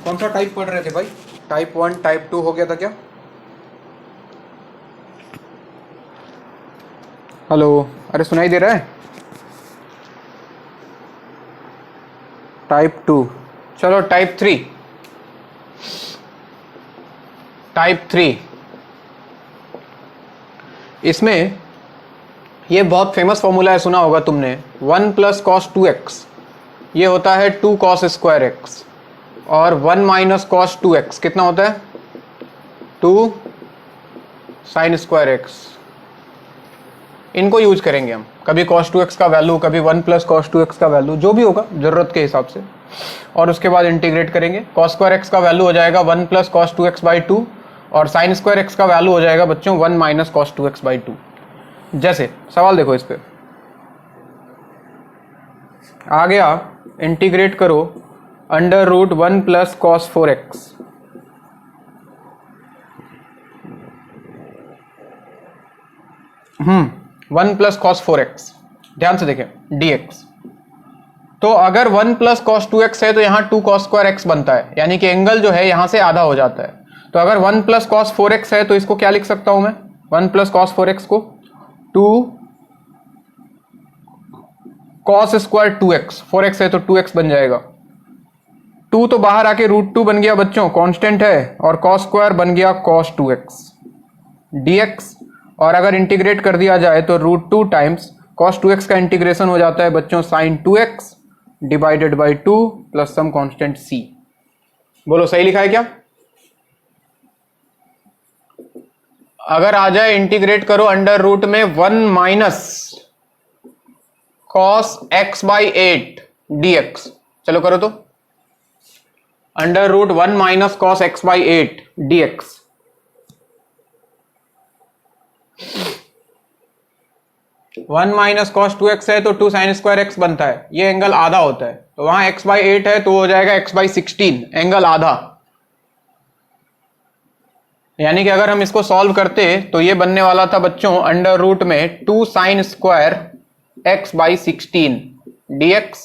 कौन सा टाइप पढ़ रहे थे भाई? टाइप 1 टाइप 2 हो गया था क्या? हेलो, अरे सुनाई दे रहा है? टाइप 2, चलो टाइप 3। टाइप 3 इसमें ये बहुत फेमस फॉर्मूला है, सुना होगा तुमने, 1 प्लस कॉस 2x ये होता है 2 कॉस स्क्वायर x, और 1 माइनस कॉस 2x कितना होता है? 2 साइन स्क्वायर x। इनको यूज करेंगे हम, कभी cos 2x का वैल्यू, कभी 1 प्लस कॉस 2x का वैल्यू, जो भी होगा जरूरत के हिसाब से, और उसके बाद इंटीग्रेट करेंगे। cos स्क्वायर x का वैल्यू हो जाएगा 1 प्लस कॉस 2x बाई 2, और साइन स्क्वायर x का वैल्यू हो जाएगा बच्चों 1 माइनस कॉस 2x बाई 2। जैसे सवाल देखो, इस पे आ गया, इंटीग्रेट करो under root 1 plus cos 4x, 1 plus cos 4x, ध्यान से देखें, dx। तो अगर 1 प्लस कॉस 2x है तो यहाँ 2 कॉस स्क्वायर x बनता है, यानी कि एंगल जो है यहाँ से आधा हो जाता है। तो अगर 1 प्लस कॉस 4x है तो इसको क्या लिख सकता हूं मैं? 1 प्लस कॉस 4x को 2 कॉस स्क्वायर 2x, 4x है तो 2x बन जाएगा। 2 तो बाहर आके रूट 2 बन गया बच्चों, कांस्टेंट है, और कॉस स्क्वायर बन गया कॉस 2x dx। और अगर इंटीग्रेट कर दिया जाए तो रूट 2 टाइम्स कॉस 2x का इंटीग्रेशन हो जाता है बच्चों sine 2x divided by 2 plus some constant c। बोलो सही लिखा है क्या? अगर आ जाए इंटीग्रेट करो अंडर रूट में 1 minus cos x by 8 dx, चलो करो तो, under root 1 minus cos x by 8 dx। 1 minus cos 2x है तो 2 साइन स्क्वायर x बनता है, ये एंगल आधा होता है, तो वहां x बाई 8 है तो हो जाएगा x बाई 16, एंगल आधा। यानी कि अगर हम इसको सॉल्व करते तो ये बनने वाला था बच्चों अंडर रूट में 2 sine square x by 16 dx।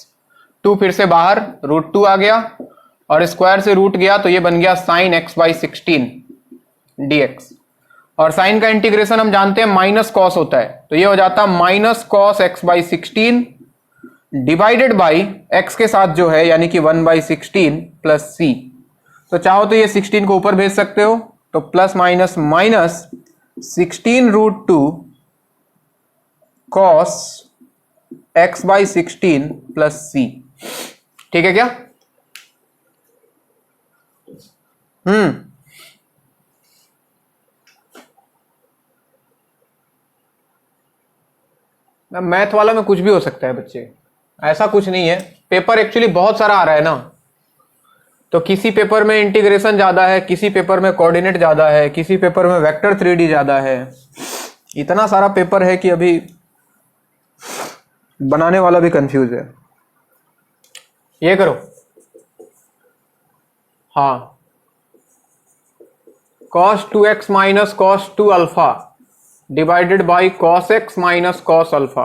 2 फिर से बाहर, रूट 2 आ गया, और स्क्वायर से रूट गया तो ये बन गया साइन x बाई 16 dx। और साइन का इंटीग्रेशन हम जानते हैं माइनस कॉस होता है, तो ये हो जाता minus cos x by 16 divided by x के साथ जो है यानी कि 1 बाई 16 प्लस c। तो चाहो तो ये 16 को ऊपर भेज सकते हो, तो plus minus minus 16 root 2 cos x by 16 plus c। ठीक है क्या? मैथ वाला में कुछ भी हो सकता है बच्चे, ऐसा कुछ नहीं है। पेपर एक्चुअली बहुत सारा आ रहा है ना, तो किसी पेपर में इंटीग्रेशन ज्यादा है, किसी पेपर में कोऑर्डिनेट ज्यादा है, किसी पेपर में वेक्टर 3D ज्यादा है। इतना सारा पेपर है कि अभी बनाने वाला भी कंफ्यूज है। ये करो, हाँ, cos 2x minus cos 2 alpha divided by cos x minus cos alpha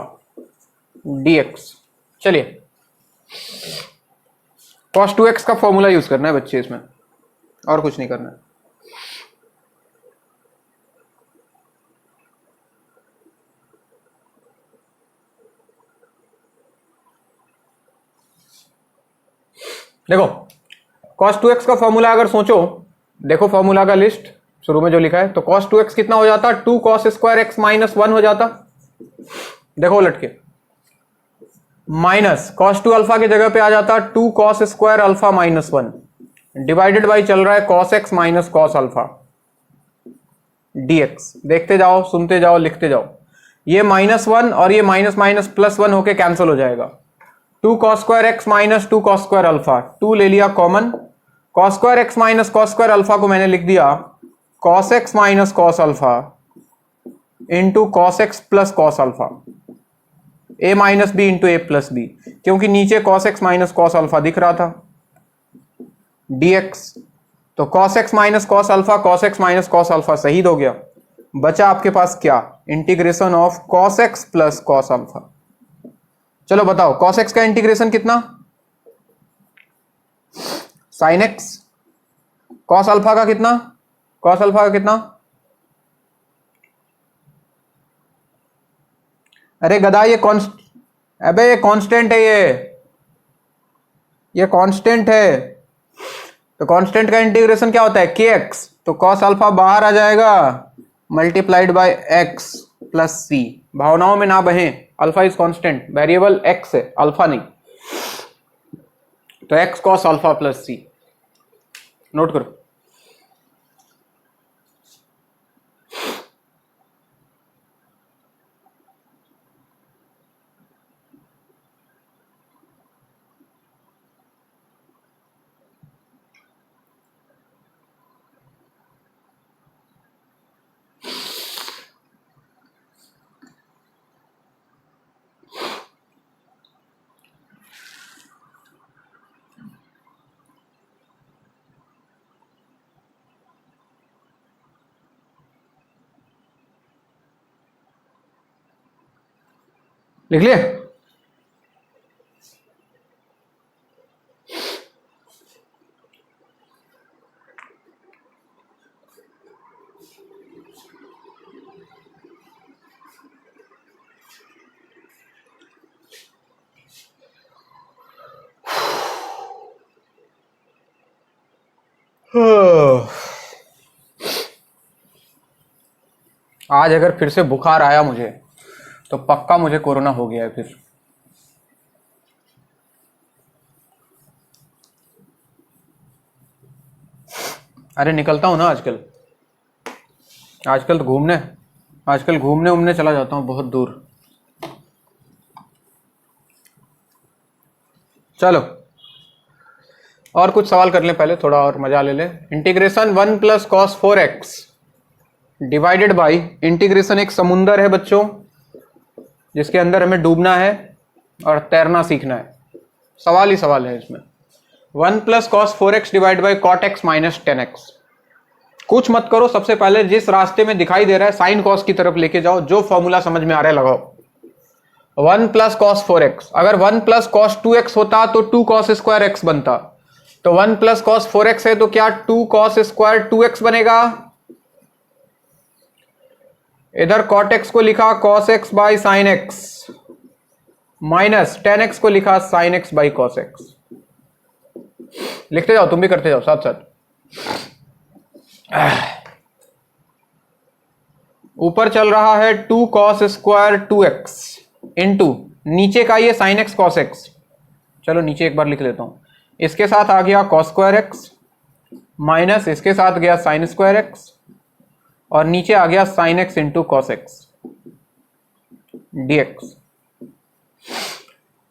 dx। चलिए, cos 2x का फॉर्मूला यूज करना है बच्चे इसमें, और कुछ नहीं करना है। देखो, cos 2x का फॉर्मूला अगर सोचो, देखो फॉर्मूला का लिस्ट शुरू में जो लिखा है, तो cos 2x कितना हो जाता? 2 cos स्क्वायर x माइनस 1 हो जाता। देखो उलट के, माइनस cos 2 अल्फा की जगह पे आ जाता 2 cos square alpha minus 1 divided by चल रहा है cos x minus cos alpha dx। देखते जाओ, सुनते जाओ, लिखते जाओ। ये माइनस 1 और ये माइनस माइनस प्लस 1 होके कैंसिल हो जाएगा। 2 cos square x minus 2 cos square alpha, 2 ले लिया common, cos square x minus cos square alpha को मैंने लिख दिया cos x minus cos alpha into cos x plus cos alpha, a minus b into a plus b, क्योंकि नीचे cos x minus cos alpha दिख रहा था dx। तो cos x minus cos alpha, cos x minus cos alpha शहीद हो गया, बचा आपके पास क्या? Integration of cos x plus cos alpha. चलो बताओ cos x का इंटीग्रेशन कितना? sin x कॉस अल्फा का कितना, कॉस अल्फा का कितना, अरे गधा ये अबे ये कांस्टेंट है, ये कांस्टेंट है। तो कांस्टेंट का इंटीग्रेशन क्या होता है, के एक्स, तो कॉस अल्फा बाहर आ जाएगा multiplied by x plus c. भावनाओं में ना बहें, alpha is constant, variable x है, अल्फा नहीं। तो x cos alpha plus c, note करो। लिख लिए? आज अगर फिर से बुखार आया मुझे तो पक्का मुझे कोरोना हो गया है फिर। अरे निकलता हूं ना आजकल, आजकल तो घूमने, आजकल घूमने उमने चला जाता हूं बहुत दूर। चलो और कुछ सवाल कर लें पहले, थोड़ा और मजा ले लें। Integration 1 plus cos 4x divided by, integration एक समुंदर है बच्चों जिसके अंदर हमें डूबना है और तैरना सीखना है, सवाल ही सवाल है इसमें। 1 plus cos 4x divide by cot x minus 10x। कुछ मत करो, सबसे पहले जिस रास्ते में दिखाई दे रहा है साइन कॉस की तरफ लेके जाओ, जो फॉर्मूला समझ में आ रहा है लगाओ। 1 प्लस कॉस 4x, अगर 1 प्लस कॉस 2x होता तो 2 कॉस स्क्वायर एक्स बनता, तो 1 प्लस कॉस 4x है तो क्या 2 कॉस स्क्वायर 2x बनेगा। इधर कॉट एक्स को लिखा cos x by sine x, minus 10x को लिखा sign x by cos x. लिखते जाओ, तुम भी करते जाओ साथ साथ। ऊपर चल रहा है 2 कॉस स्क्वायर 2x इंटू नीचे का ये साइन एक्स कॉस एक्स। चलो नीचे एक बार लिख लेता हूं, इसके साथ आ गया कॉस स्क्वायर एक्स माइनस इसके साथ गया साइन स्क्वायर एक्स और नीचे आ गया sine x into cos x dx.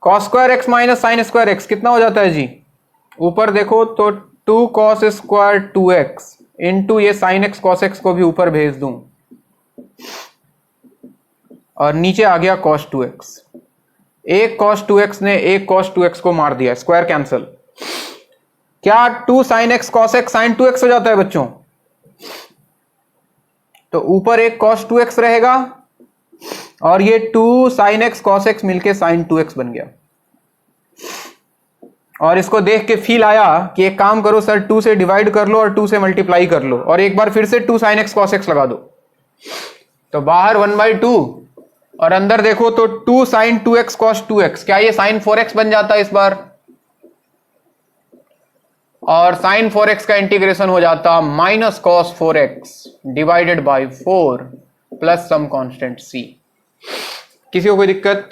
Cos square x minus sine square x कितना हो जाता है जी, ऊपर देखो तो 2 कॉस स्क्वायर 2x इंटू ये साइन एक्स कॉस एक्स को भी ऊपर भेज दूं और नीचे आ गया cos 2x। एक cos 2x ने एक cos 2x को मार दिया, स्क्वायर कैंसल। क्या 2 sin x cos x sin 2x हो जाता है बच्चों, तो ऊपर एक cos 2x रहेगा और ये 2 sin x cos x मिलके sin 2x बन गया। और इसको देख के फील आया कि एक काम करो सर, 2 से डिवाइड कर लो और 2 से मल्टीप्लाई कर लो और एक बार फिर से 2 sin x cos x लगा दो, तो बाहर 1/2 और अंदर देखो तो 2 sin 2x cos 2x, क्या ये sin 4x बन जाता है इस बार, और sin 4x का इंटीग्रेशन हो जाता minus cos 4x divided by 4 plus some constant c। किसी को कोई दिक्कत?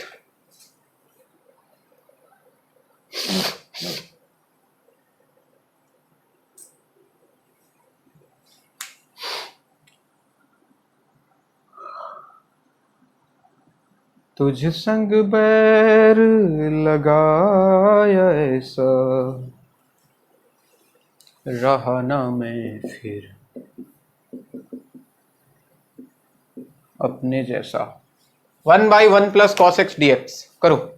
तुझ संग बैर लगाया ऐसा रहा ना मैं फिर अपने जैसा। 1/1 प्लस कॉस एक्स डीएक्स करो।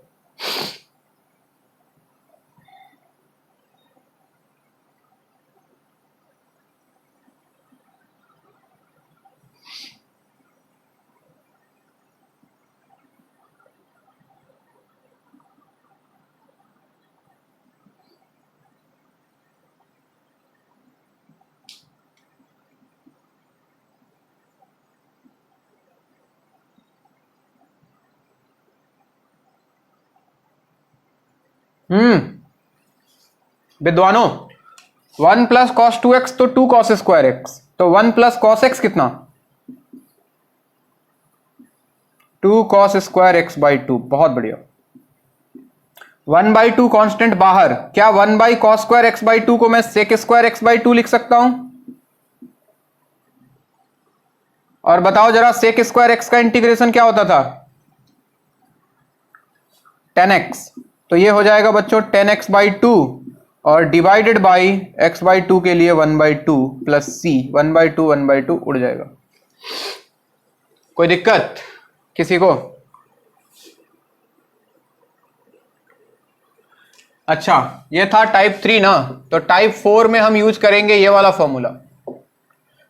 विद्वानों, 1 प्लस कॉस 2x तो 2 कॉस स्क्वायर एक्स, तो 1 प्लस कॉस एक्स कितना, 2 कॉस स्क्वायर एक्स बाई 2। बहुत बढ़िया। 1/2 कांस्टेंट बाहर, क्या 1 by cos square x by 2 को मैं सेक स्क्वायर एक्स बाई 2 लिख सकता हूं? और बताओ जरा, सेक स्क्वायर एक्स का इंटीग्रेशन क्या होता था, 10x। तो ये हो जाएगा बच्चों 10x बाई 2, और डिवाइडेड बाई x बाई 2 के लिए 1/2 प्लस c, 1/2 उड़ जाएगा। कोई दिक्कत किसी को? अच्छा, ये था टाइप 3 ना, तो टाइप 4 में हम यूज करेंगे ये वाला फॉर्मूला।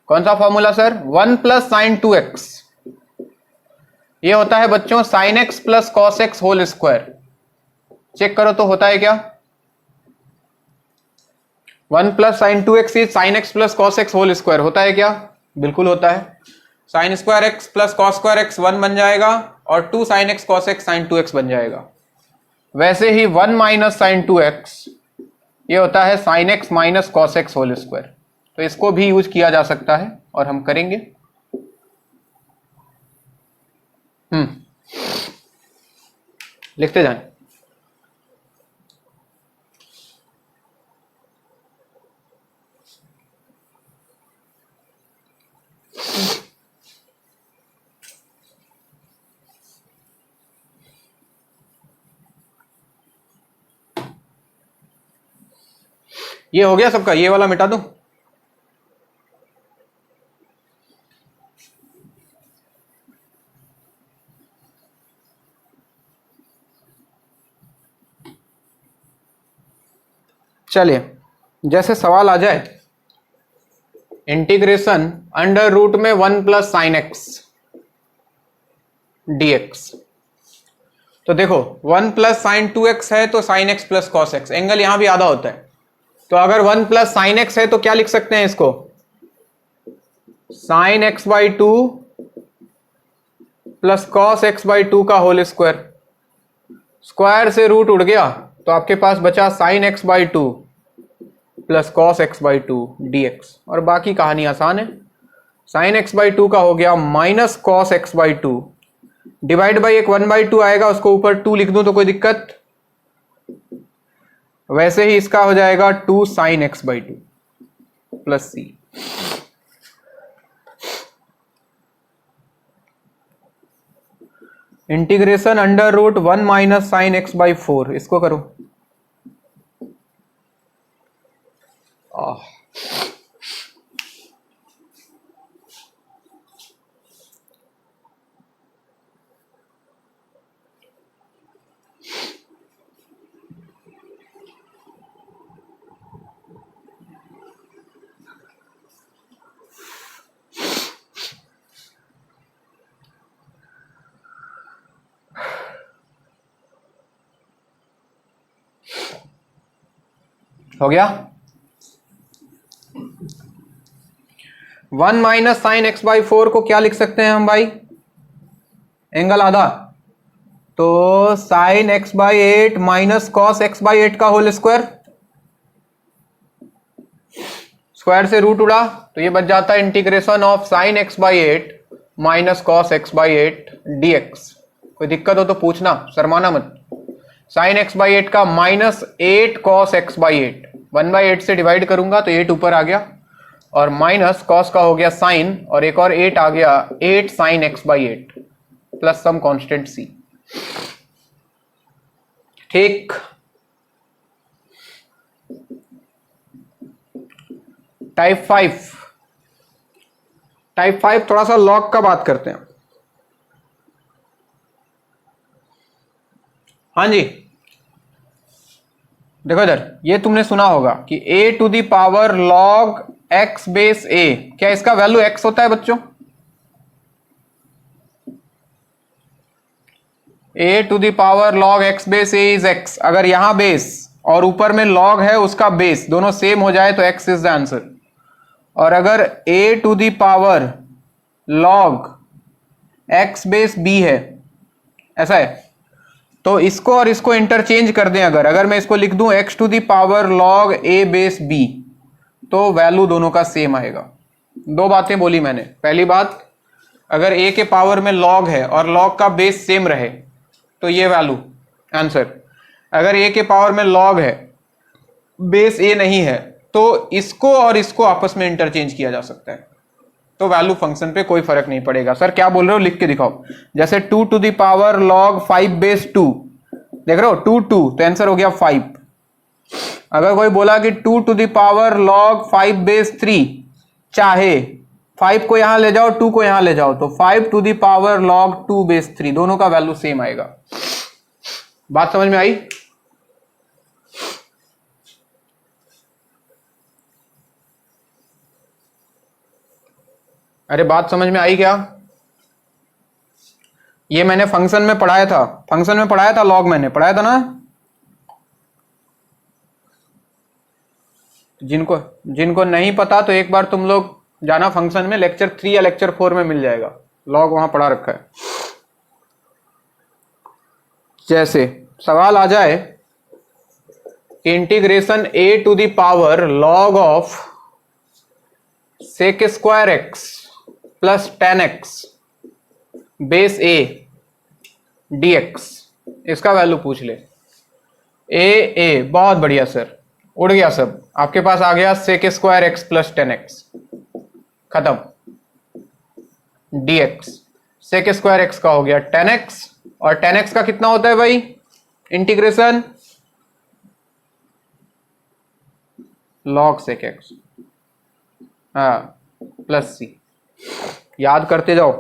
कौन सा formula sir? 1 plus sine 2x, ये होता है बच्चों sine x plus cos x whole square. Check करो तो होता है क्या, 1 plus sine 2x is sine x plus cos x whole square, होता है क्या? बिल्कुल होता है। Sine square x plus cos square x 1 बन जाएगा, और 2 sine x cos x sine 2x बन जाएगा। वैसे ही 1 माइनस साइन 2x ये होता है sine x minus cos x whole square. तो इसको भी यूज किया जा सकता है, और हम करेंगे। लिखते जाएं। ये हो गया सबका, ये वाला मिटा दूं। चलिए, जैसे सवाल आ जाए, इंटीग्रेशन अंडर रूट में 1 प्लस साइन एक्स dx। तो देखो 1 प्लस साइन 2x है तो sign x plus cos x, angle यहां भी आधा होता है। तो अगर 1 प्लस साइन एक्स है तो क्या लिख सकते हैं इसको, sign x by 2 plus cos x by 2 का होल स्क्वायर। स्क्वायर से रूट उड़ गया, तो आपके पास बचा sign x by 2 plus cos x by 2 dx। और बाकी कहानी आसान है, साइन एक्स बाई 2 का हो गया minus cos x by 2, divide by एक 1/2 आएगा, उसको ऊपर 2 लिख दूं तो कोई दिक्कत? वैसे ही इसका हो जाएगा 2 sine x by 2 plus c. Integration under root 1 minus sine x by 4, इसको करो। हो गया। 1 माइनस साइन एक्स बाई 4 को क्या लिख सकते हैं हम भाई, एंगल आधा, तो sign x by 8 minus cos x by 8 का होल स्क्वायर। स्क्वायर से रूट उड़ा तो ये बच जाता है integration of sine x by 8 minus cos x by 8 dx। कोई दिक्कत हो तो पूछना, शर्माना मत। साइन एक्स बाई 8 का माइनस 8 कॉस एक्स बाई 8, 1/8 से डिवाइड करूंगा तो 8 ऊपर आ गया, और माइनस कॉस का हो गया साइन, और एक और 8 आ गया, 8 sine x by 8 plus some constant c. ठीक, टाइप 5 थोड़ा सा लॉग का बात करते हैं। हाँ जी, देखो इधर, ये तुमने सुना होगा कि a to the power log x base a, क्या इसका वैल्यू x होता है बच्चों? a to the power log x base a is x। अगर यहां बेस और ऊपर में log है उसका बेस, दोनों सेम हो जाए तो x इज द आंसर। और अगर a to the power log x base b है, ऐसा है, तो इसको और इसको इंटरचेंज कर दें, अगर मैं इसको लिख दूं x to the power log a base b, तो वैल्यू दोनों का सेम आएगा। दो बातें बोली मैंने। पहली बात, अगर a के पावर में log है और log का बेस सेम रहे तो ये वैल्यू आंसर। अगर a के पावर में log है, बेस a नहीं है, तो इसको और इसको आपस में इंटरचेंज किया जा सकता है, तो वैल्यू फंक्शन पे कोई फर्क नहीं पड़ेगा। सर क्या बोल रहे हो, लिख के दिखाओ। जैसे 2 to the power log 5 base 2, देख रहे हो 2 2, तो आंसर हो गया 5। अगर कोई बोला कि 2 to the power log 5 base 3, चाहे 5 को यहां ले जाओ 2 को यहां ले जाओ, तो 5 to the power log 2 base 3, दोनों का वैल्यू सेम आएगा। बात समझ में आई? अरे बात समझ में आई क्या? ये मैंने फंक्शन में पढ़ाया था, लॉग मैंने पढ़ाया था ना। जिनको नहीं पता तो एक बार तुम लोग जाना फंक्शन में, लेक्चर 3 या लेक्चर 4 में मिल जाएगा, लॉग वहां पढ़ा रखा है। जैसे सवाल आ जाए integration a to the power log of sec square x plus 10x base a dx, इसका वैल्यू पूछ ले। a बहुत बढ़िया सर, उड़ गया सब, आपके पास आ गया sec square x plus 10x, खत्म। dx sec स्क्वायर x का हो गया 10x, और 10x का कितना होता है भाई इंटीग्रेशन? log sec x, हाँ प्लस c, याद करते जाओ।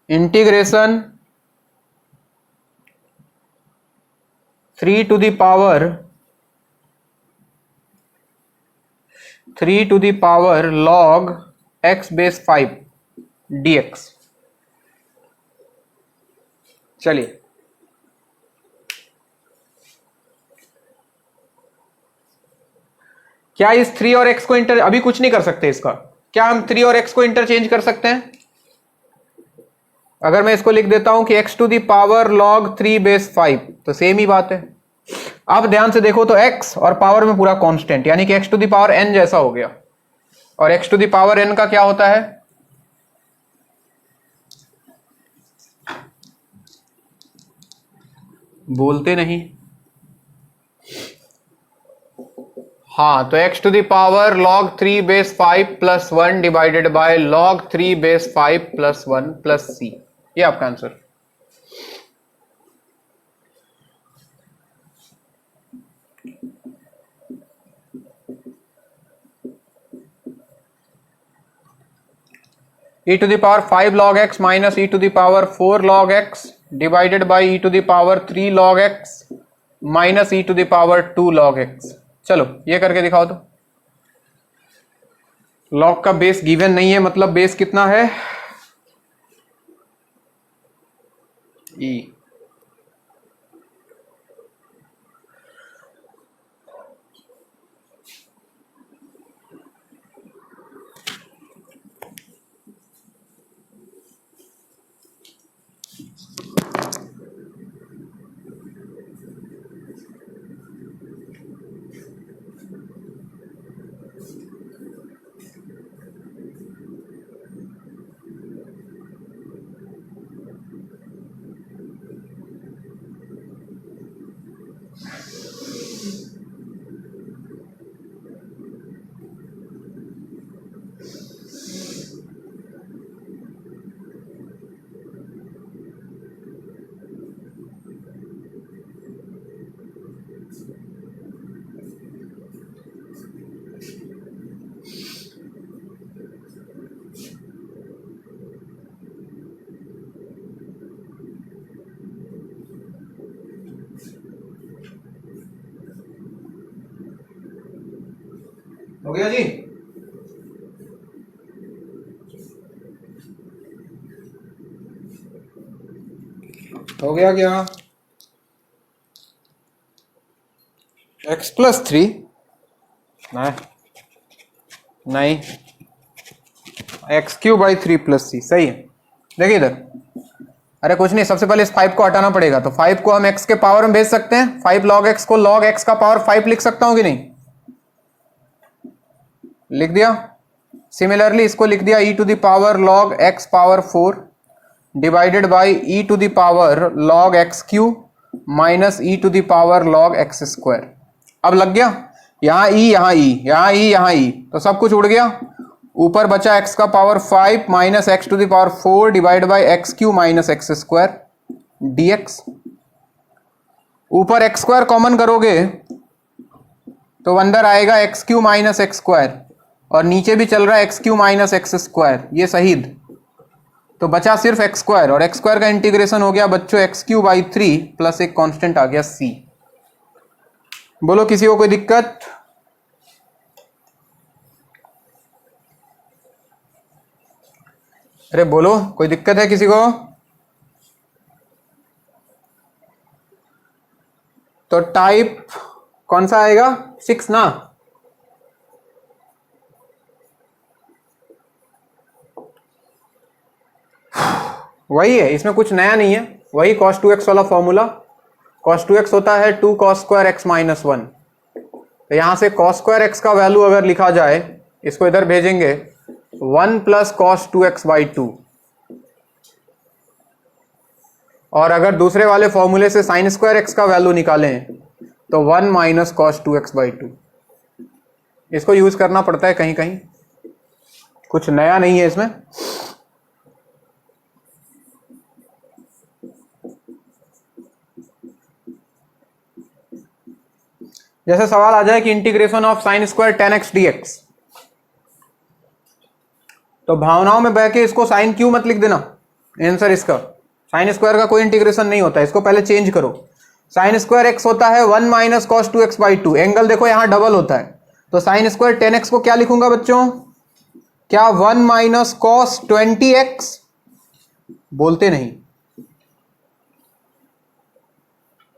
Integration 3 to the power log x base 5 dx। चलिए क्या इस 3 और x को अभी कुछ नहीं कर सकते इसका, क्या हम 3 और x को इंटरचेंज कर सकते हैं? अगर मैं इसको लिख देता हूं कि x to the power log 3 base 5, तो सेम ही बात है। अब ध्यान से देखो तो x और पावर में पूरा कांस्टेंट, यानी कि x to the power n जैसा हो गया, और x to the power n का क्या होता है? बोलते नहीं। हाँ, तो x to the power log 3 base 5 plus 1 divided by log 3 base 5 plus 1 plus c, ये आपका answer. e to the power 5 log x minus e to the power 4 log x divided by e to the power 3 log x minus e to the power 2 log x। चलो ये करके दिखाओ तो। log का base given नहीं है, मतलब base कितना है? e। हो गया जी? हो गया क्या? x प्लस 3 नहीं, x क्यू बाई 3 प्लस सी, सही है। देखिए इधर अरे कुछ नहीं, सबसे पहले इस 5 को हटाना पड़ेगा। तो 5 को हम x के पावर में भेज सकते हैं। 5 log x को log x का पावर 5 लिख सकता हूं कि नहीं? लिख दिया। सिमिलरली इसको लिख दिया e to the power log x power 4 divided by e to the power log x cube minus e to the power log x square. अब लग गया? यहां e, यहां e, यहां e, यहां e, तो सब कुछ उड़ गया। ऊपर बचा x का power 5 minus x to the power 4 divide by x cube minus x square dx। ऊपर एक्स स्क्वायर कॉमन करोगे तो अंदर आएगा x cube minus x square, और नीचे भी चल रहा है x cube minus x square, ये शहीद। तो बचा सिर्फ एक्स स्क्वायर, और एक्स स्क्वायर का इंटीग्रेशन हो गया बच्चों एक्स क्यू बाई 3 प्लस एक कांस्टेंट आ गया c। बोलो किसी को कोई दिक्कत? अरे बोलो, कोई दिक्कत है किसी को? तो टाइप कौन सा आएगा? 6 ना? वही है, इसमें कुछ नया नहीं है, वही cos 2x वाला फॉर्मूला। cos 2x होता है 2 cos स्क्वायर एक्स माइनस 1। तो यहां से cos स्क्वायर एक्स का वैल्यू अगर लिखा जाए, इसको इधर भेजेंगे 1 प्लस cos 2x बाई 2, और अगर दूसरे वाले फॉर्मूले से साइन स्क्वायर एक्स का वैल्यू निकालें तो 1 माइनस cos 2x बाई 2। इसको यूज करना पड़ता है कहीं कहीं, कुछ नया नहीं है इसमें। जैसे सवाल आ जाए कि integration of sine square ten x D x, तो भावनाओं में बह के इसको साइन क्यू मत लिख देना। आंसर इसका साइन स्क्वायर का कोई इंटीग्रेशन नहीं होता, इसको पहले चेंज करो। साइन स्क्वायर एक्स होता है 1 minus cos 2x by 2। Angle देखो यहां डबल होता है, तो साइन स्क्वायर 10x को क्या लिखूंगा बच्चों? क्या 1 माइनस कॉस 20x? बोलते नहीं।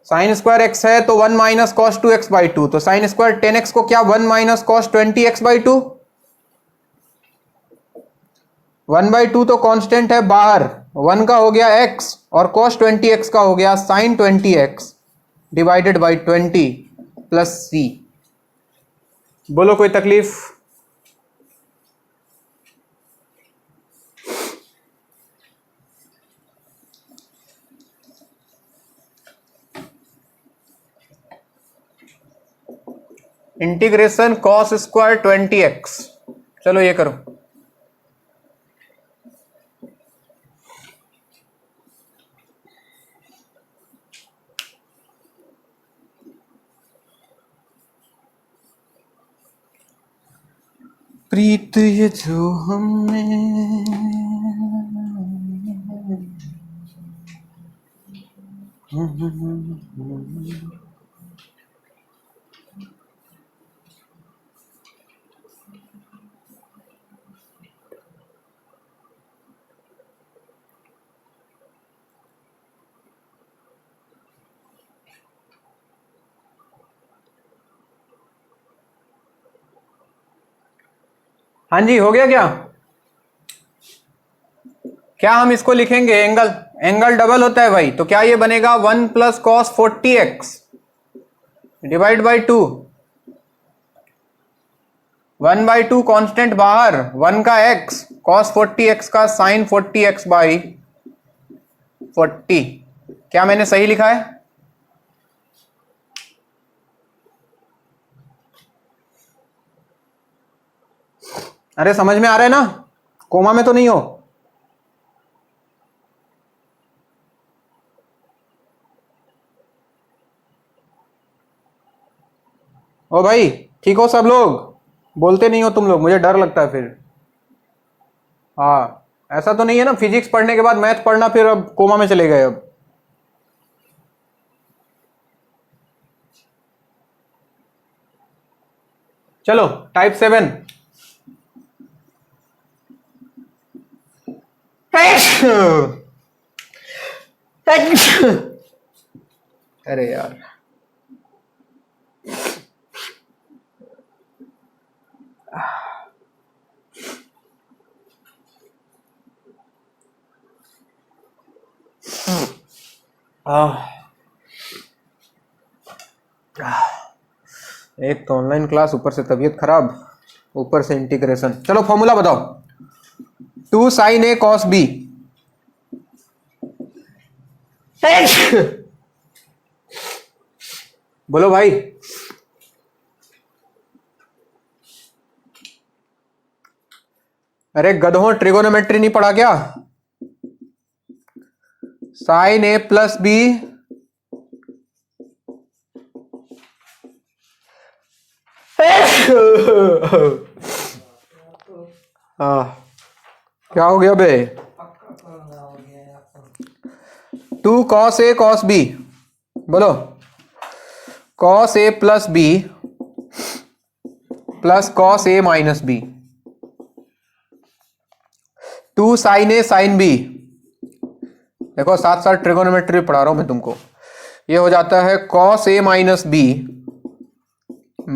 साइन स्क्वायर एक्स है तो 1 माइनस कॉस 2x बाई 2, तो साइन स्क्वायर 10x को क्या 1 minus cos 20x by 2। 1 by 2 तो कांस्टेंट है बाहर, 1 का हो गया x और cos 20x का हो गया sin 20x divided by 20 plus c। बोलो कोई तकलीफ? इंटीग्रेशन cos स्क्वायर 20x, चलो ये करो। प्रीत ये जो हमने हाँ जी हो गया क्या? क्या हम इसको लिखेंगे एंगल, एंगल डबल होता है भाई, तो क्या ये बनेगा 1 plus cos 40x divide by 2। 1 by 2 constant बाहर, 1 का x कॉस 40x का साइन 40x बाई 40। क्या मैंने सही लिखा है? अरे समझ में आ रहा है ना? कोमा में तो नहीं हो? ओ भाई ठीक हो सब लोग? बोलते नहीं हो तुम लोग, मुझे डर लगता है फिर। हाँ ऐसा तो नहीं है ना फिजिक्स पढ़ने के बाद मैथ पढ़ना फिर अब कोमा में चले गए अब? चलो टाइप 7। अरे यार एक तो ऑनलाइन क्लास, ऊपर से तबीयत खराब, ऊपर से इंटीग्रेशन। चलो फॉर्मूला बताओ। 2 sin a cos b। बोलो भाई। अरे गधों, ट्रिगोनोमेट्री नहीं पढ़ा क्या? साइन ए प्लस बी क्या हो गया बे? 2 cos a cos b। बोलो। cos a plus B plus cos a minus b. 2 sin a sin b। देखो साथ साथ ट्रिगोनोमेट्री पढ़ा रहा हूं मैं तुमको। ये हो जाता है cos a minus B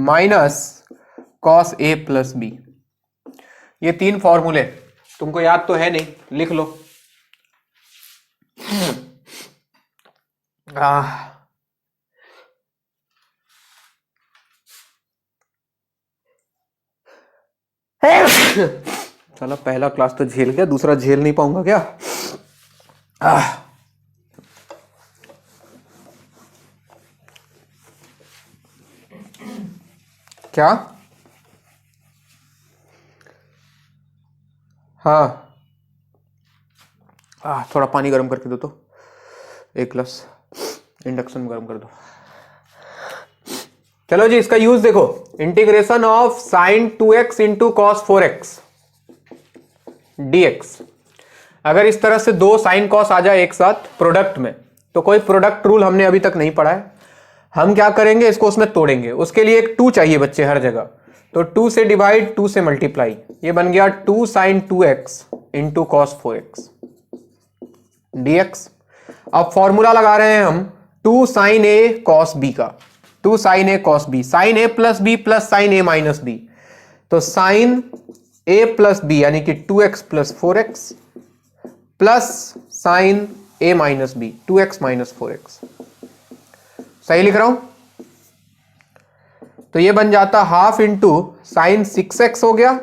minus cos a plus b. ये 3 फॉर्मूले तुमको याद तो है नहीं, लिख लो। चलो पहला क्लास तो झेल गया, दूसरा झेल नहीं पाऊंगा क्या? क्या? हाँ थोड़ा पानी गर्म करके दो तो, 1 गिलास इंडक्शन में गर्म कर दो। चलो जी, इसका यूज देखो। Integration of sine 2x into cos 4x dx। अगर इस तरह से 2 साइन कॉस आ जाए एक साथ प्रोडक्ट में, तो कोई प्रोडक्ट रूल हमने अभी तक नहीं पढ़ा है। हम क्या करेंगे, इसको उसमें तोड़ेंगे। उसके लिए एक 2 चाहिए बच्चे हर जगह, तो 2 से डिवाइड, 2 से मल्टीप्लाई। ये बन गया 2 sine 2x into cos 4x dx। अब फॉर्मूला लगा रहे हैं हम 2 साइन ए कॉस बी का। 2 sine A cos B, sine A plus B plus sine A minus B. तो साइन ए प्लस बी यानी कि 2x plus 4x plus sine ए minus B 2x minus 4x। सही लिख रहा हूं? तो ये बन जाता हाफ इंटू साइन 6x हो गया,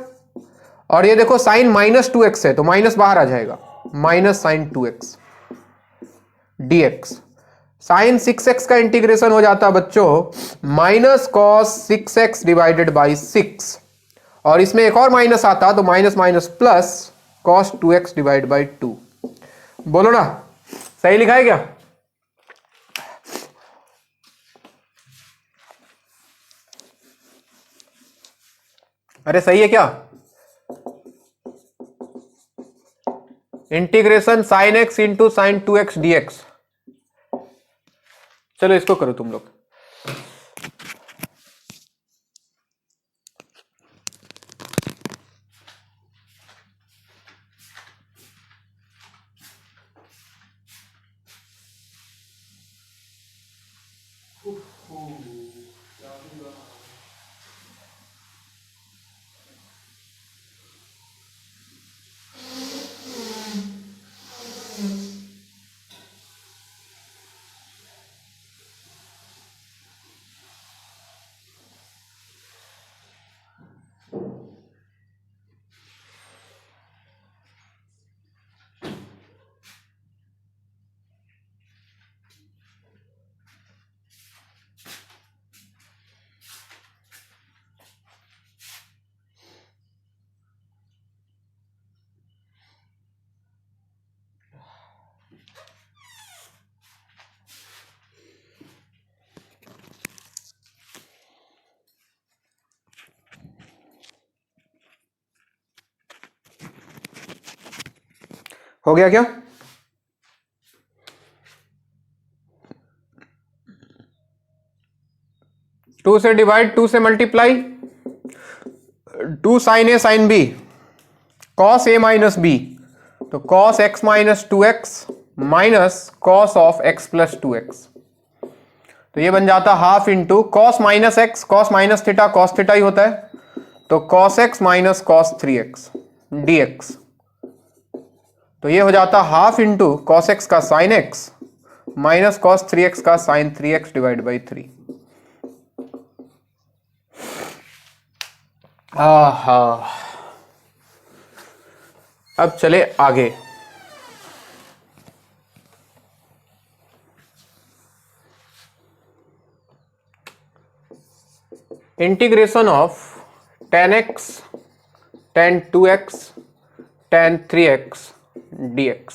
और ये देखो साइन माइनस 2x है तो माइनस बाहर आ जाएगा, minus sign 2x dx। Sign 6x का इंटीग्रेशन हो जाता है बच्चों minus cos 6x divided by 6, और इसमें एक और माइनस आता तो minus minus plus cos 2x divide by 2। बोलो ना, सही लिखा है क्या? अरे सही है क्या? Integration sine x into sine 2x dx। चलो इसको करो तुम लोग। हो गया क्या? टू से डिवाइड, 2 से मल्टीप्लाई, 2 साइन ए साइन बी कॉस ए माइनस बी, तो cos x minus 2x minus cos of x plus 2x। तो ये बन जाता half into cos minus x, cos minus theta cos theta ही होता है, तो cos x minus cos 3x dx। तो ये हो जाता हाफ इंटू कॉस एक्स का sine x minus cos 3x का साइन 3x डिवाइड बाई 3। आहा, अब चले आगे। Integration of tan x tan 2x tan 3x dx।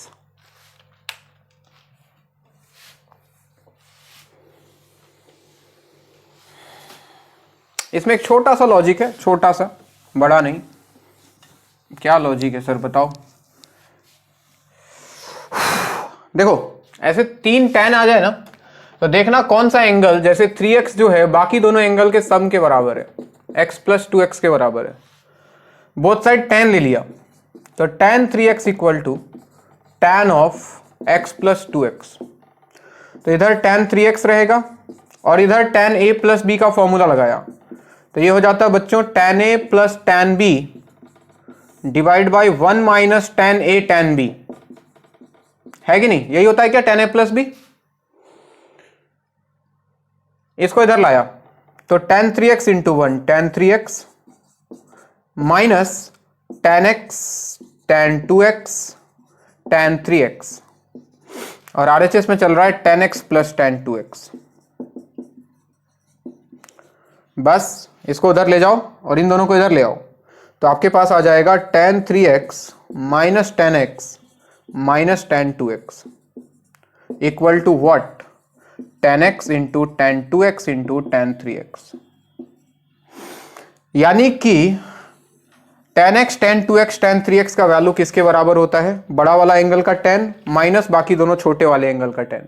इसमें एक छोटा सा लॉजिक है, छोटा सा, बड़ा नहीं। क्या लॉजिक है सर बताओ? देखो ऐसे 3 tan आ जाए ना, तो देखना कौन सा एंगल, जैसे 3x जो है बाकी दोनों एंगल के सम के बराबर है, x प्लस 2x के बराबर है। बोथ साइड tan ले लिया, तो tan 3x equal to tan of x plus 2x। तो इधर tan 3x रहेगा और इधर tan a प्लस b का फॉर्मूला लगाया, तो ये हो जाता है बच्चों tan a plus tan b divide by 1 minus tan a tan b, है कि नहीं? यही होता है क्या tan a प्लस b? इसको इधर लाया तो tan 3x into 1 tan 3x minus tan x tan 2x tan 3x, और RHS में चल रहा है tan x plus tan 2x। बस इसको उधर ले जाओ और इन दोनों को इधर ले आओ, तो आपके पास आ जाएगा tan 3x minus tan x minus tan 2x equal to what? tan x into tan 2x into tan 3x। यानी कि tan x tan 2x tan 3x का वैल्यू किसके बराबर होता है? बड़ा वाला एंगल का tan माइनस बाकी दोनों छोटे वाले एंगल का tan।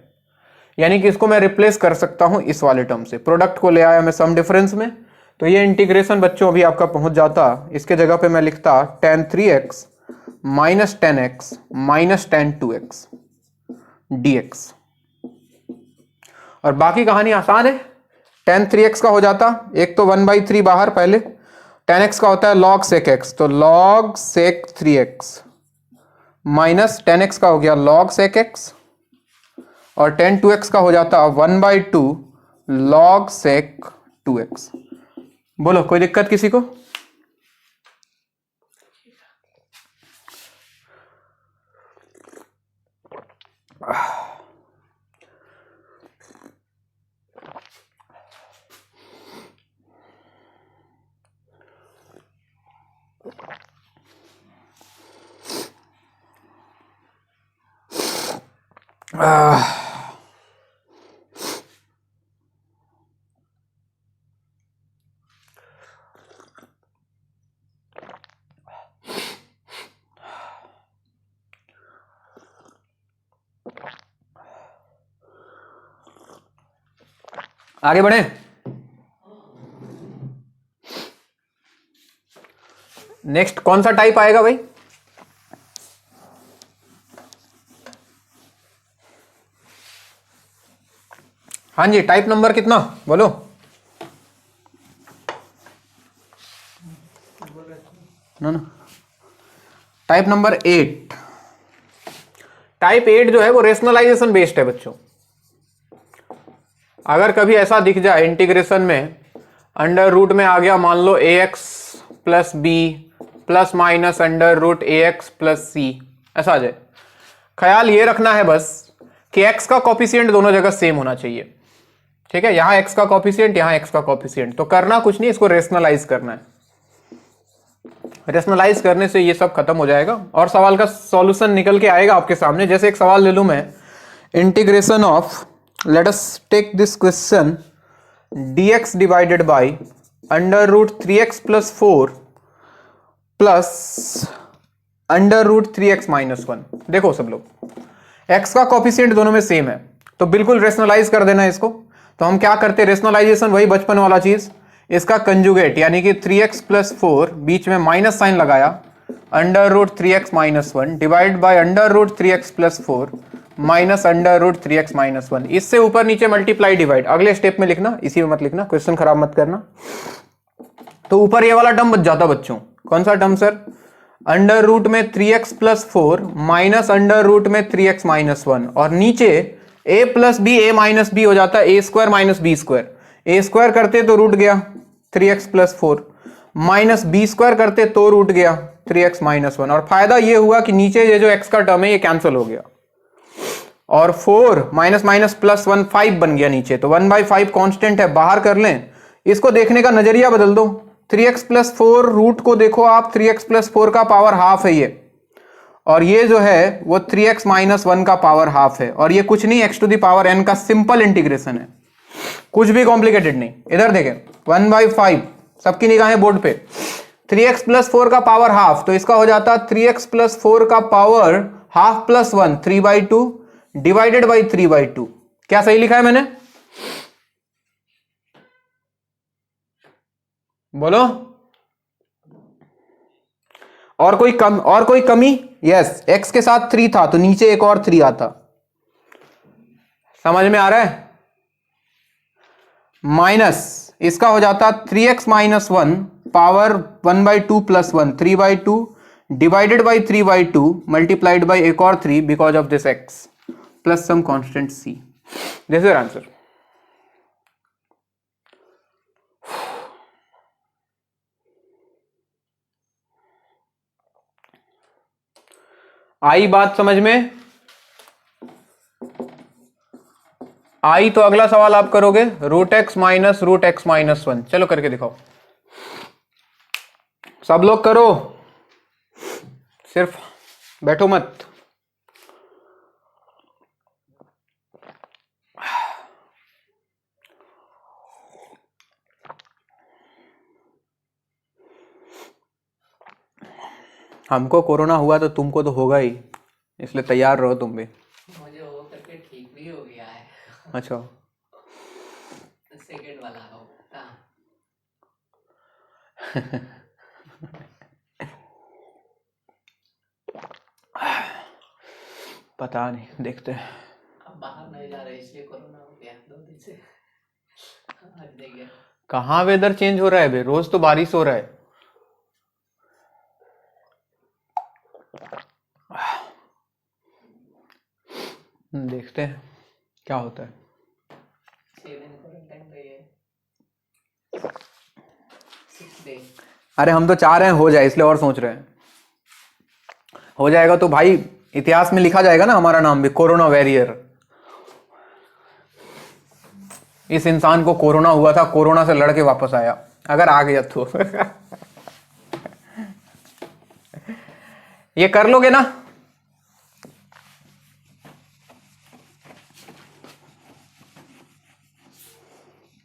यानी कि इसको मैं रिप्लेस कर सकता हूं इस वाले टर्म से। प्रोडक्ट को ले आया मैं सम डिफरेंस में, तो ये इंटीग्रेशन बच्चों अभी आपका पहुंच जाता, इसके जगह पे मैं लिखता tan 3x minus tan x minus tan 2x dx। और बाकी कहानी आसान है। tan 3x का हो जाता, एक तो 1/3 बाहर, पहले tan x का होता है log sec x, तो log sec 3x minus tan x का हो गया log sec x, और tan 2x का हो जाता 1/2 log sec 2x। बोलो कोई दिक्कत किसी को? आगे बढ़े। नेक्स्ट कौन सा टाइप आएगा भाई? हाँ जी, टाइप नंबर कितना बोलो? ना टाइप नंबर 8। टाइप 8 जो है वो रेशनलाइजेशन बेस्ड है बच्चों। अगर कभी ऐसा दिख जाए इंटीग्रेशन में अंडर रूट में आ गया, मान लो ax plus B plus minus under root ax plus c, ऐसा आ जाए, ख्याल ये रखना है बस कि x का कॉफिशिएंट दोनों जगह सेम होना चाहिए। ठीक है, यहां x का कॉफिशिएंट, यहां x का कॉफिशिएंट, तो करना कुछ नहीं, इसको रेशनलाइज करना है। रेशनलाइज करने से ये सब खत्म हो जाएगा और सवाल का सॉल्यूशन निकल के आएगा आपके सामने। जैसे एक सवाल ले लूं मैं, integration of, let us take this question, dx divided by under root 3x plus 4 plus under root 3x minus 1। देखो सब लोग, x का कोफिशिएंट दोनों में सेम है, तो बिल्कुल रेशनलाइज कर देना इसको। तो हम क्या करते हैं, रेशनलाइजेशन वही बचपन वाला चीज, इसका कंजुगेट, यानी कि 3x plus 4 बीच में माइनस साइन लगाया, under root 3x minus 1 divide by under root 3x plus 4 minus under root 3x minus 1। इससे ऊपर नीचे मल्टीप्लाई डिवाइड अगले स्टेप में लिखना, इसी में मत लिखना, क्वेश्चन खराब मत करना। तो ऊपर ये वाला टर्म बच जाता बच्चों। कौन सा टर्म सर? अंडर रूट में 3x plus 4 minus under root में 3x माइनस 1, और नीचे a plus b a minus b हो जाता है a square minus b square. A square करते तो रूट गया 3x plus 4, minus b square करते तो रूट गया 3x माइनस 1। और फायदा ये हुआ कि नीचे ये जो x का टर्म है ये कैंसिल हो गया, और 4 माइनस माइनस प्लस 1 5 बन गया नीचे। तो 1/5 कांस्टेंट है, बाहर कर लें। इसको देखने का नजरिया बदल दो, 3x प्लस 4 रूट को देखो आप, 3x प्लस 4 का पावर हाफ है ये, और ये जो है वो 3x माइनस 1 का पावर हाफ है, और ये कुछ नहीं x to the power n का सिंपल इंटीग्रेशन है, कुछ भी कॉम्प्लिकेटेड नहीं। इधर देखें 1/5, सबकी निगाहें बोर्ड पे, 3x प्लस 4 का पावर हाफ, तो इसका हो जाता 3x प्लस 4 का power half plus 1 3/2 divided by 3/2। क्या सही लिखा है मैंने? बोलो। और कोई कमी? यस, x के साथ 3 था तो नीचे एक और 3 आता। समझ में आ रहा है? माइनस इसका हो जाता 3x minus 1 power 1/2 plus 1 3/2 divided by 3/2 multiplied by एक और 3 because of this x plus some constant c। This is answer. आई बात समझ में आई? तो अगला सवाल आप करोगे √x माइनस √x माइनस 1। चलो करके दिखाओ, सब लोग करो, सिर्फ बैठो मत। हमको कोरोना हुआ तो तुमको तो होगा ही, इसलिए तैयार रहो तुम भी। मुझे वो करके ठीक भी हो गया है। अच्छा, सेकंड वाला होता। पता नहीं, देखते हैं। अब बाहर नहीं जा रहे इसलिए कोरोना हो गया 2 दिन से। आज नहीं गया। कहाँ वेदर चेंज हो रहा है बे? रोज तो बारिश हो रहा है। देखते हैं क्या होता है। 6 दिन क्वारंटाइन पे है, 6 डे। अरे हम तो चाह रहे हैं हो जाए, इसलिए और सोच रहे हैं। हो जाएगा तो भाई इतिहास में लिखा जाएगा ना हमारा नाम भी, कोरोना वॉरियर। इस इंसान को कोरोना हुआ था, कोरोना से लड़के वापस आया, अगर आ गया तो। ये कर लोगे ना?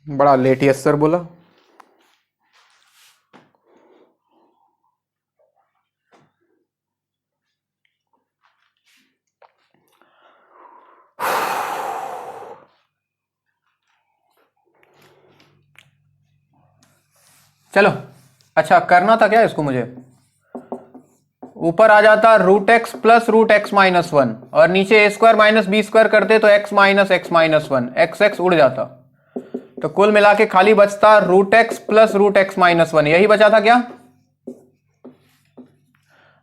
बड़ा लेट यस सर बोला। चलो, अच्छा करना था क्या इसको मुझे? ऊपर आ जाता √x प्लस √x माइनस 1, और नीचे a square minus b square करते तो x माइनस 1, x उड़ जाता, तो कुल मिला के खाली बचता √x प्लस √x माइनस 1। यही बचा था क्या?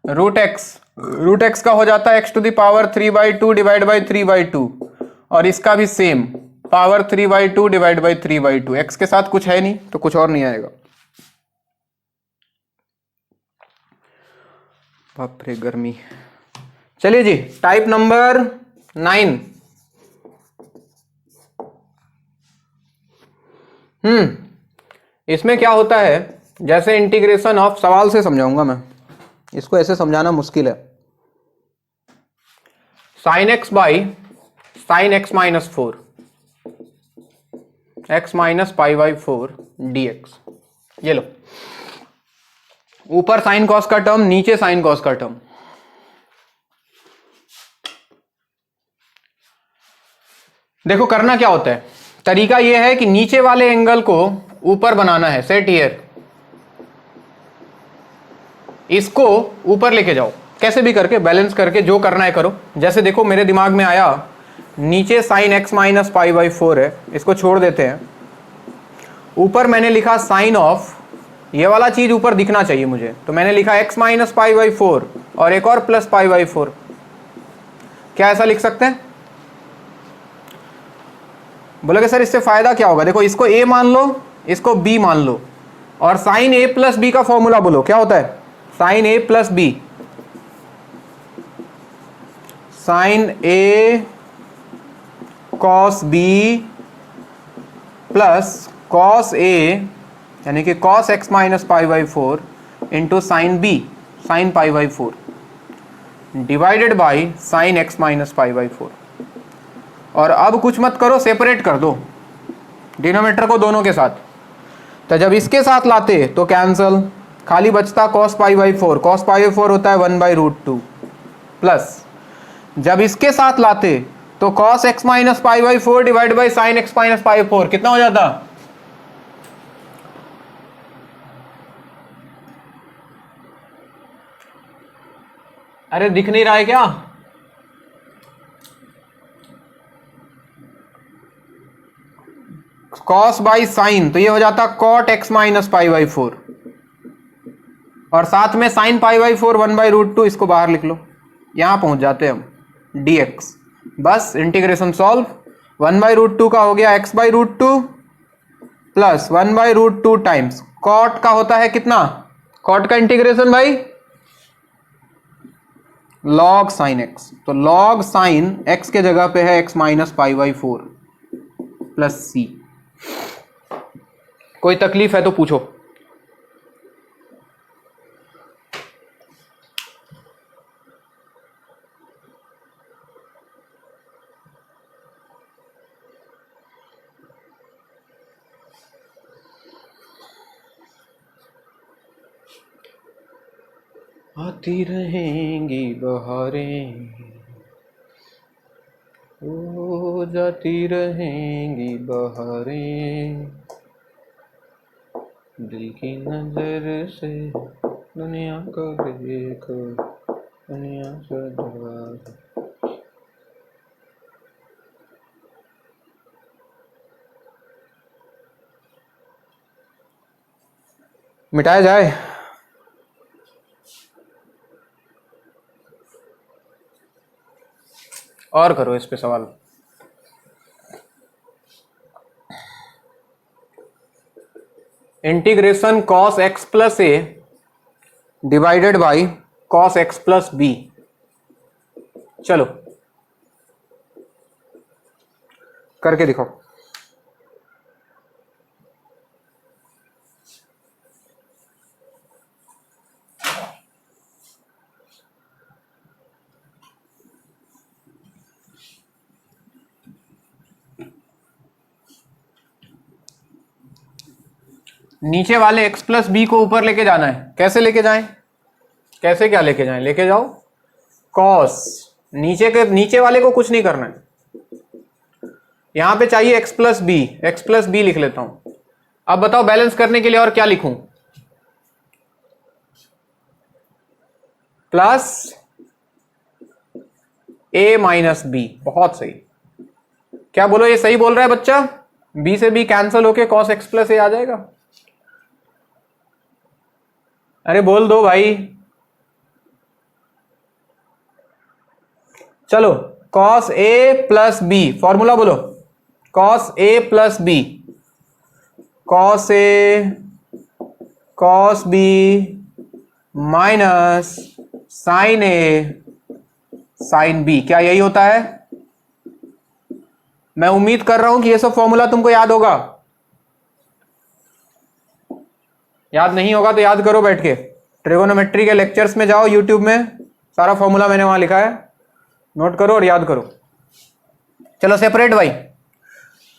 √x का हो जाता x to the power 3/2 divide by 3/2, और इसका भी same power 3/2 divide by 3/2। x के साथ कुछ है नहीं तो कुछ और नहीं आएगा। बाप रे गर्मी। चलिए जी, टाइप नंबर 9। इसमें क्या होता है, जैसे इंटीग्रेशन ऑफ, सवाल से समझाऊंगा मैं इसको, ऐसे समझाना मुश्किल है। sin x by sin x minus 4 x minus π/4 dx। ये लो, ऊपर साइन कॉस का टर्म, नीचे साइन कॉस का टर्म। देखो करना क्या होता है, तरीका यह है कि नीचे वाले एंगल को ऊपर बनाना है। सेट हियर, इसको ऊपर लेके जाओ, कैसे भी करके बैलेंस करके जो करना है करो। जैसे देखो मेरे दिमाग में आया, नीचे साइन x माइनस π/4 है, इसको छोड़ देते हैं। ऊपर मैंने लिखा साइन ऑफ ये वाला चीज ऊपर दिखना चाहिए मुझे, तो मैंने लिखा x माइनस पाई बाई 4 और एक और प्लस पाई बाई 4। क्या ऐसा लिख सकते हैं? बोलोगे सर इससे फायदा क्या होगा? देखो इसको a मान लो, इसको b मान लो, और साइन a प्लस बी का फॉर्मूला बोलो क्या होता है? Sine a plus b, sine a cos b plus cos a यानी कि cos x minus pi by 4 into sine b sine pi by 4 divided by sine x minus pi by 4। और अब कुछ मत करो, सेपरेट कर दो डिनोमिनेटर को दोनों के साथ। तो जब इसके साथ लाते तो कैंसल, खाली बचता cos pi by 4। Cos pi by 4 होता है 1/√2 प्लस, जब इसके साथ लाते तो cos x minus pi by 4 divide by sine x minus पाई 4 कितना हो जाता? अरे दिख नहीं रहा है क्या? कॉस बाई साइन तो ये हो जाता cot x minus pi by 4, और साथ में साइन पाई बाई 4 1/√2, इसको बाहर लिख लो। यहां पहुंच जाते हैं हम dx, बस इंटीग्रेशन सॉल्व। 1/√2 का हो गया x/√2 प्लस 1/√2 टाइम्स कॉट का होता है कितना? कॉट का इंटीग्रेशन भाई लॉग साइन x, तो लॉग साइन x के जगह पे है x minus pi by 4 plus c. कोई तकलीफ है तो पूछो। आती रहेंगी बहारें, ओ जाती रहेंगी बहारें, दिल की नजर से दुनिया को देखो, दुनिया से दरवाज़ा। मिटाया जाए? और करो इस पे सवाल। Integration cos x plus a divided by cos x plus b. चलो करके दिखाओ। नीचे वाले x प्लस बी को ऊपर लेके जाना है। कैसे लेके जाएं? कैसे क्या लेके जाएं? लेके जाओ cos, नीचे वाले को कुछ नहीं करना है। यहां पे चाहिए x प्लस बी लिख लेता हूं। अब बताओ बैलेंस करने के लिए और क्या लिखूं? Plus a minus b. बहुत सही। क्या बोलो, ये सही बोल रहा है बच्चा? b से b कैंसिल होके cos x प्लस ए आ जाएगा। अरे बोल दो भाई। चलो cos a plus b, formula बोलो। cos a plus b, cos a cos b minus sine a sine b। क्या यही होता है? मैं उम्मीद कर रहा हूं कि ये सब फॉर्मूला तुमको याद होगा। याद नहीं होगा तो याद करो बैठ के। ट्रिगोनोमेट्री के लेक्चर्स में जाओ, यूट्यूब में सारा फॉर्मूला मैंने वहां लिखा है, नोट करो और याद करो। चलो सेपरेट भाई,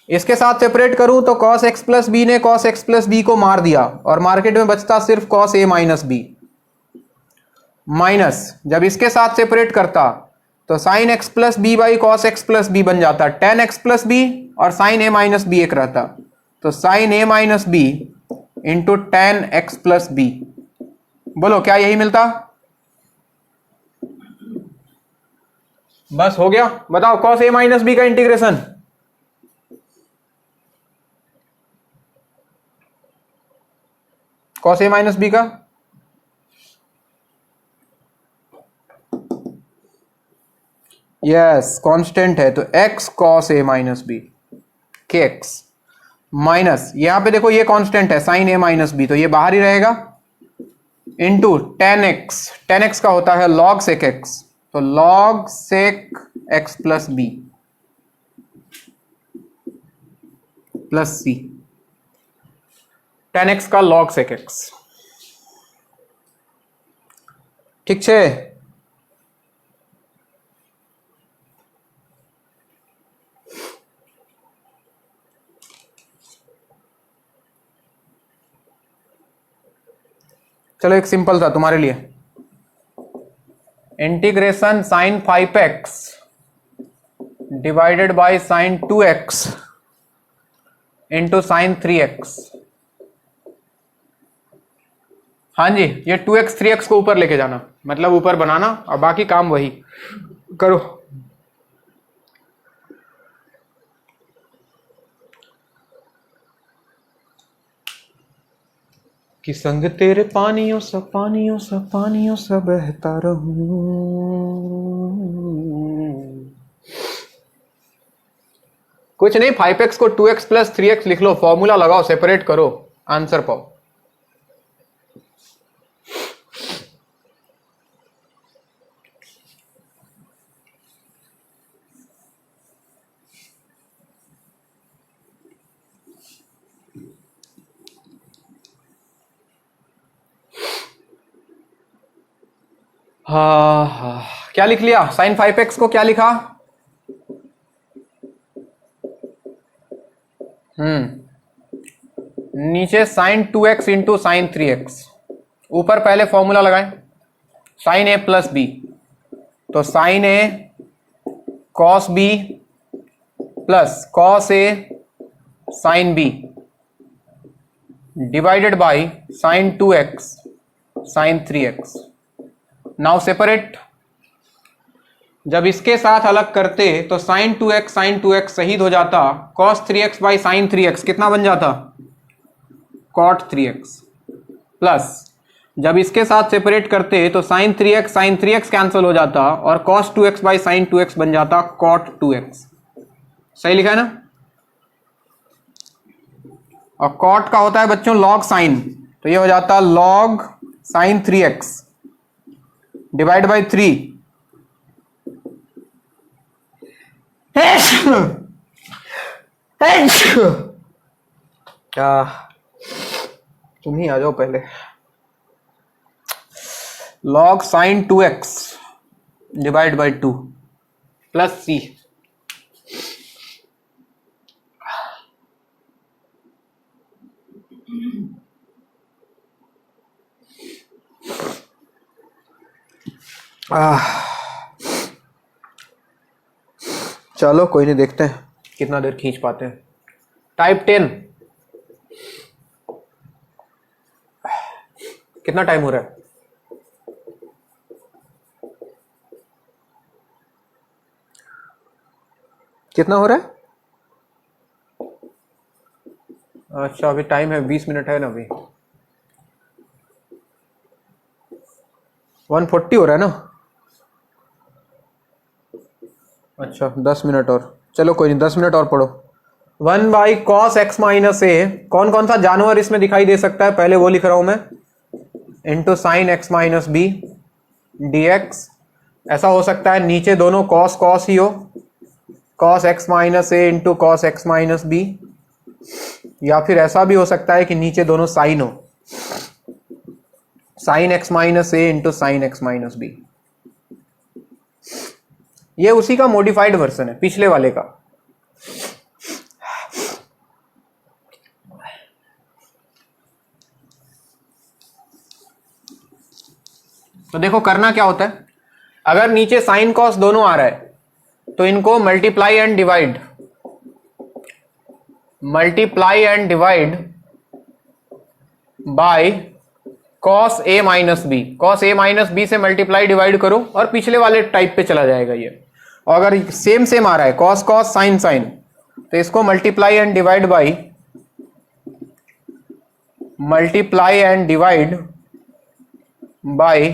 इसके साथ सेपरेट करूं तो cos x प्लस बी ने cos x प्लस बी को मार दिया और मार्केट में बचता सिर्फ cos a minus B. Minus जब इसके साथ सेपरेट करता तो sin x plus b by cos x plus b बन जाता tan x प्लस बी, और sin a माइनस बी एक रहता तो sin a minus b into tan x plus b. बोलो क्या यही मिलता? बस हो गया। बताओ cos a माइनस बी का इंटीग्रेशन। कॉस ए माइनस बी का, यस कांस्टेंट है, तो x cos a minus b के एक्स माइनस, यहां पे देखो ये कांस्टेंट है sin a माइनस बी, तो ये बाहर ही रहेगा, इंटू टेन एक्स का होता है log sec x, तो log sec x plus B plus c, tan x का log sec x, ठीक है। चलो एक सिंपल था तुम्हारे लिए, integration sine 5x divided by sine 2x into sine 3x। हाँ जी, ये 2x 3x को ऊपर लेके जाना, मतलब ऊपर बनाना, और बाकी काम वही करो। कि संग तेरे पानियों सा पानियों सा पानियों सा बहता रहूं। कुछ नहीं, 5x को 2x प्लस 3x लिख लो, फॉर्मूला लगाओ, सेपरेट करो, आंसर पाओ। हाँ, क्या लिख लिया, साइन 5x को क्या लिखा, नीचे sign 2x into sine 3x, ऊपर पहले फॉर्मूला लगाएं, साइन a प्लस बी, तो sine a cos b plus cos a sine b divided by sine 2x sine 3x। Now separate, जब इसके साथ अलग करते तो साइन 2x शहीद हो जाता, cos 3x by sine 3x कितना बन जाता, cot 3x, प्लस जब इसके साथ सेपरेट करते तो साइन 3x कैंसिल हो जाता, और cos 2x by sine 2x बन जाता cot 2x। सही लिखा है ना। और cot का होता है बच्चों log साइन, तो ये हो जाता log sign 3x divide by 3, तुम ही आ जाओ पहले, log sine 2x divide by 2 plus c, चलो कोई नहीं, देखते हैं कितना देर खींच पाते हैं। टाइप 10, कितना टाइम हो रहा है, कितना हो रहा है, अच्छा अभी टाइम है 20 मिनट है ना, अभी 140 हो रहा है ना, अच्छा 10 मिनट और, चलो कोई नहीं 10 मिनट और पढ़ो। 1 बाई कॉस एक्स माइनस ए, कौन कौन सा जानवर इसमें दिखाई दे सकता है, पहले वो लिख रहा हूं मैं, into sine x minus b d x. ऐसा हो सकता है नीचे दोनों कॉस कॉस ही हो, कॉस एक्स माइनस ए into cos x minus B, या फिर ऐसा भी हो सकता है कि नीचे दोनों साइन हो, साइन एक्स माइनस ए into sine x minus B. ये उसी का मॉडिफाइड वर्जन है, पिछले वाले का। तो देखो करना क्या होता है, अगर नीचे साइन कॉस दोनों आ रहा है तो इनको multiply and divide, by cos A minus b, cos A minus b से मल्टीप्लाई डिवाइड करो और पिछले वाले टाइप पे चला जाएगा ये। और अगर सेम आ रहा है कॉस कॉस साइन साइन, तो इसको multiply and divide by multiply and divide by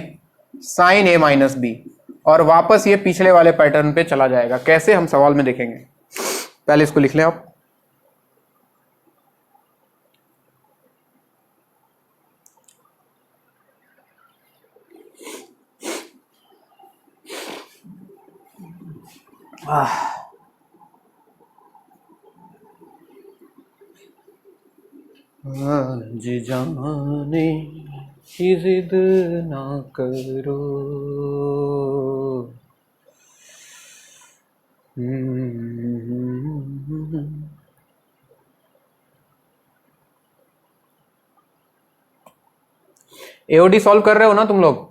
sine A minus b, और वापस ये पिछले वाले पैटर्न पे चला जाएगा। कैसे, हम सवाल में देखेंगे। पहले इसको लिख लें आप। आज जाने की जिद ना करो, एओडी सॉल्व कर रहे हो ना तुम लोग?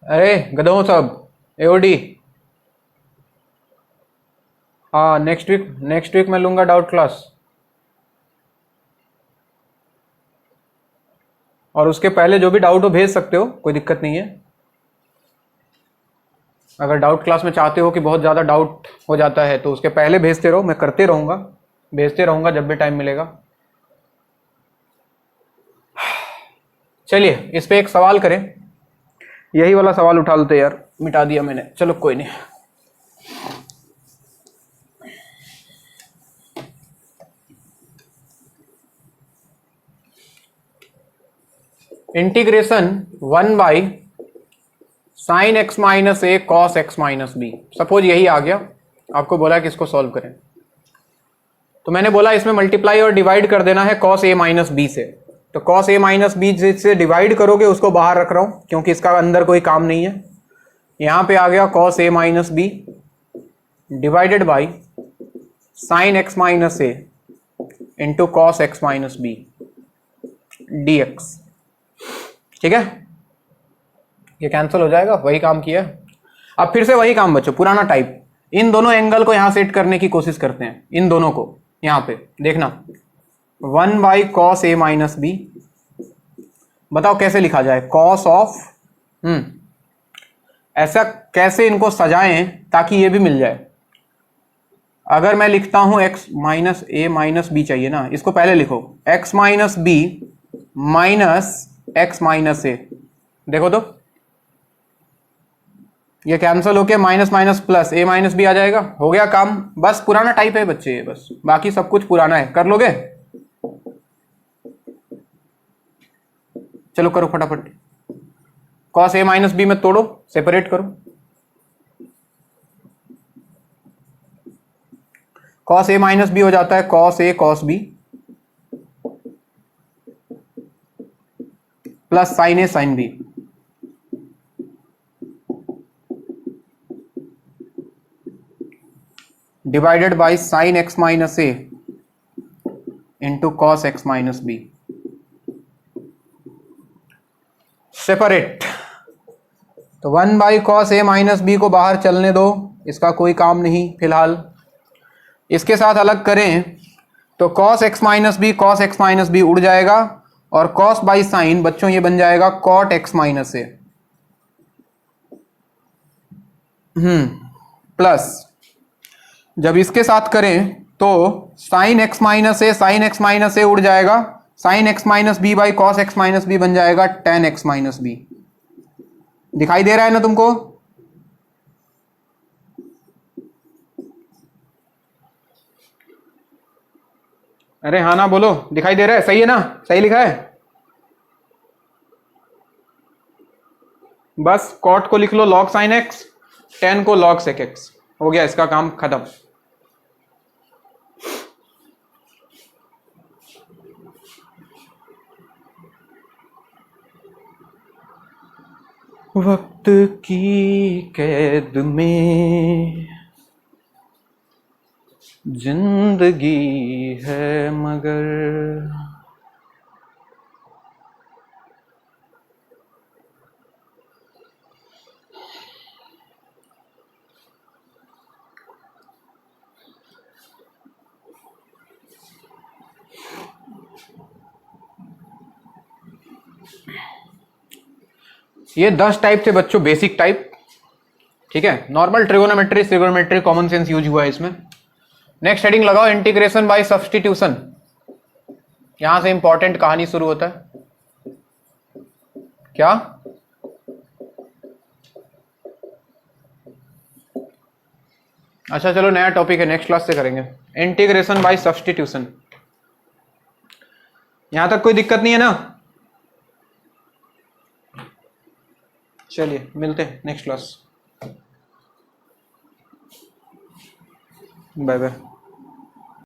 अरे गधों सब, एओडी। हाँ, नेक्स्ट वीक मैं लूंगा डाउट क्लास, और उसके पहले जो भी डाउट हो भेज सकते हो, कोई दिक्कत नहीं है। अगर डाउट क्लास में चाहते हो कि बहुत ज़्यादा डाउट हो जाता है तो उसके पहले भेजते रहो, मैं करते रहूँगा, भेजते रहूँगा जब भी टाइम मिलेगा। चलिए इस पे एक सवाल करें, यही वाला सवाल उठा लेते यार, मिटा दिया मैंने, चलो कोई नहीं। Integration 1 by sine x minus a cos x minus b, suppose यही आ गया, आपको बोला कि इसको सॉल्व करें, तो मैंने बोला इसमें मल्टीप्लाई और डिवाइड कर देना है कॉस ए माइनस बी से। तो कॉस ए माइनस बी से डिवाइड करोगे, उसको बाहर रख रहा हूं क्योंकि इसका अंदर कोई काम नहीं है। यहां पे आ गया cos A minus b divided by sine x minus A into cos x minus b d x. ठीक है, ये कैंसिल हो जाएगा, वही काम किया। अब फिर से वही काम बच्चों, पुराना टाइप। इन दोनों एंगल को यहां सेट करने की कोशिश करते हैं, इन दोनों को यहां पे देखना, 1 by cos A minus b, बताओ कैसे लिखा जाए, कॉस ऑफ ऐसा कैसे इनको सजाएं ताकि ये भी मिल जाए। अगर मैं लिखता हूं x minus A minus B चाहिए ना, इसको पहले लिखो x minus B minus x minus A, देखो तो ये कैंसिल होके minus minus plus A minus B आ जाएगा, हो गया काम। बस पुराना टाइप है बच्चे, बस बाकी सब कुछ पुराना है, कर लोगे? चलो करो फटाफट, कॉस ए माइनस बी में तोड़ो, सेपरेट करो, कॉस ए माइनस बी हो जाता है cos a cos b plus sine A sine b, divided by sine x minus A into cos x minus b, separate. तो 1 by cos A minus b को बाहर चलने दो, इसका कोई काम नहीं फिलहाल। इसके साथ अलग करें तो कॉस एक्स माइनस बी उड़ जाएगा, और कॉस बाई साइन बच्चों ये बन जाएगा कॉट एक्स माइनस ए प्लस, जब इसके साथ करें तो साइन एक्स माइनस ए उड़ जाएगा, sine x minus b by cos x minus b बन जाएगा टेन एक्स माइनस बी। दिखाई दे रहा है ना तुमको? अरे हाँ ना बोलो, दिखाई दे रहा है? सही है ना, सही लिखा है? बस कॉट को लिख लो लॉग साइन एक्स, टेन को लॉग सेक एक्स, हो गया इसका काम खत्म। वक्त की कैद में जिंदगी है मगर ये 10 टाइप थे बच्चों, बेसिक टाइप। ठीक है, normal trigonometry common sense use हुआ है इसमें। नेक्स्ट हेडिंग लगाओ, इंटीग्रेशन बाय सब्स्टिट्यूशन। यहां से इंपॉर्टेंट कहानी शुरू होता है। क्या? अच्छा चलो, नया टॉपिक है, नेक्स्ट क्लास से करेंगे, इंटीग्रेशन बाय सब्स्टिट्यूशन। यहां तक कोई दिक्कत नहीं है ना? चलिए मिलते हैं नेक्स्ट क्लास। Bye bye.